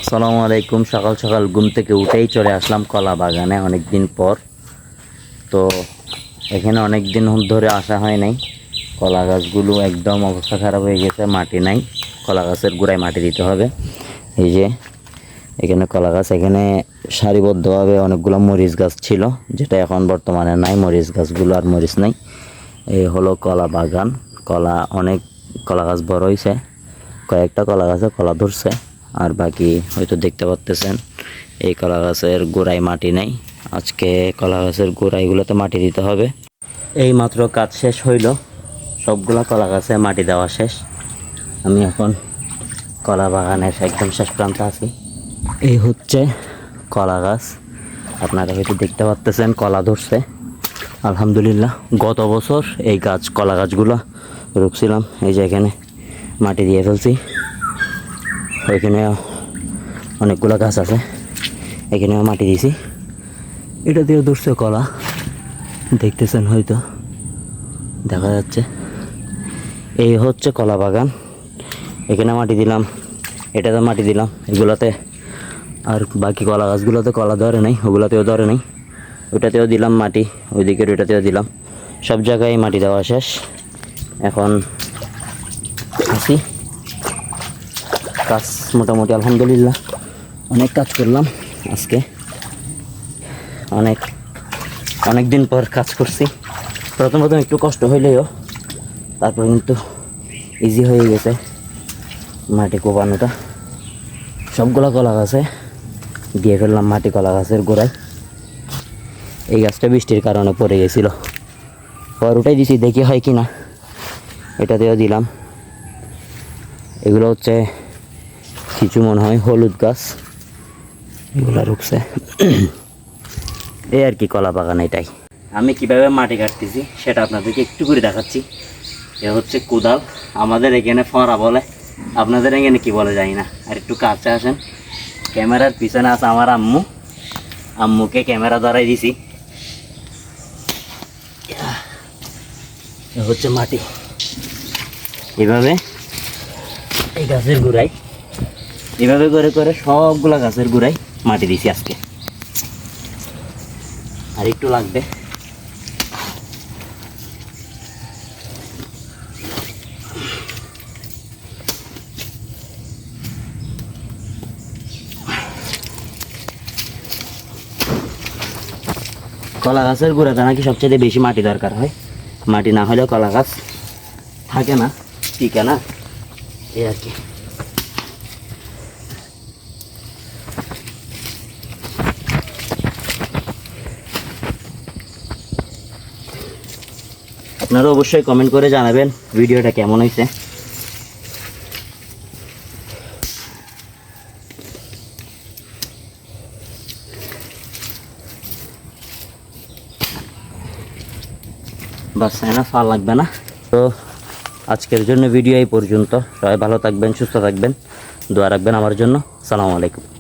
আসসালামু আলাইকুম। সকাল সকাল ঘুম থেকে উঠেই চলে আসলাম কলা বাগানে অনেক দিন পর। তো এখানে অনেক দিন ধরে আসা হয় নাই। কলা গাছগুলো একদম অবস্থা খারাপ হয়ে গেছে, মাটি নাই। কলা গাছের গোড়ায় মাটি দিতে হবে। এই যে এখানে কলা গাছ, এখানে সারিবদ্ধভাবে অনেকগুলো মরিচ গাছ ছিল, যেটা এখন বর্তমানে নাই। মরিচ গাছগুলো আর মরিচ নাই। এই হলো কলা বাগান। অনেক কলা গাছ বড় হয়েছে, কয়েকটা কলা গাছে কলা ধরছে, আর বাকি হয়তো দেখতে পাচ্তেছেন এই কলা গাছের গোড়ায় মাটি নেই। আজকে কলা গাছের গোড়াইগুলোতে মাটি দিতে হবে। এই মাত্র কাজ শেষ হইল, সবগুলা কলা গাছে মাটি দেওয়া শেষ। আমি এখন কলা বাগানের একদম শেষ প্রান্তে আছি। এই হচ্ছে কলা গাছ, আপনারা হয়তো দেখতে পাচ্তেছেন কলা ধরছে আলহামদুলিল্লাহ। গত বছর এই কলা গাছগুলো রুখছিলাম, এই যে এখানে মাটি দিয়ে ফেলছি। ওইখানে অনেকগুলো গাছ আছে, এখানেও মাটি দিয়েছি। এটা দিয়ে ধরছে কলা, দেখতেছেন হয়তো, দেখা যাচ্ছে। এই হচ্ছে কলা বাগান। এখানে মাটি দিলাম, এটাতে মাটি দিলাম, এগুলোতে। আর বাকি কলা গাছগুলোতে কলা ধরে নাই, ওগুলোতেও ধরে নাই। ওইটাতেও দিলাম মাটি, ওইদিকের ওইটাতেও দিলাম। সব জায়গায় মাটি দেওয়া শেষ। এখন আসি, কাজ মোটামুটি আলহামদুলিল্লাহ অনেক কাজ করলাম আজকে। অনেক দিন পর কাজ করছি। প্রথম একটু কষ্ট হইলেও তারপর কিন্তু ইজি হয়ে গেছে মাটি কোপানোটা। সবগুলা কলা গাছে দিয়ে ফেললাম মাটি, কলা গাছের গোড়ায়। এই গাছটা বৃষ্টির কারণে পড়ে গেছিল, পর ওটাই দিছি, দেখি হয় কি না। এটাতেও দিলাম। এগুলো হচ্ছে কিছু মনে হয় হলুদ গাছ, এগুলো রুখছে। এই আর কি কলা বাগান। এটাই আমি কিভাবে মাটি কাটতেছি সেটা আপনাদেরকে একটু করে দেখাচ্ছি। এ হচ্ছে কোদাল, আমাদের এখানে ফরা বলে, আপনাদের এখানে কি বলে জানি না। আর একটু কাছে আসেন, ক্যামেরার পিছনে আছে আমার আম্মু। আম্মুকে ক্যামেরা ধরাই দিছি। এ হচ্ছে মাটি, এভাবে এই গাছের গোড়ায় এভাবে করে করে সবগুলা গাছের গোড়ায় মাটি দিছি আজকে। আর একটু লাগবে। কলা গাছের গোড়াতে নাকি সবচেয়ে বেশি মাটি দরকার হয়। মাটি না হলেও কলা গাছ থাকে না, টিকে না, এই আর কি। আপনারা অবশ্যই কমেন্ট করে জানাবেন ভিডিওটা কেমন হয়েছে। বাস না, ফাল লাগবে না। তো আজকের জন্য ভিডিও এই পর্যন্ত। সবাই ভালো থাকবেন, সুস্থ থাকবেন, দোয়া রাখবেন আমার জন্য। আসসালামু আলাইকুম।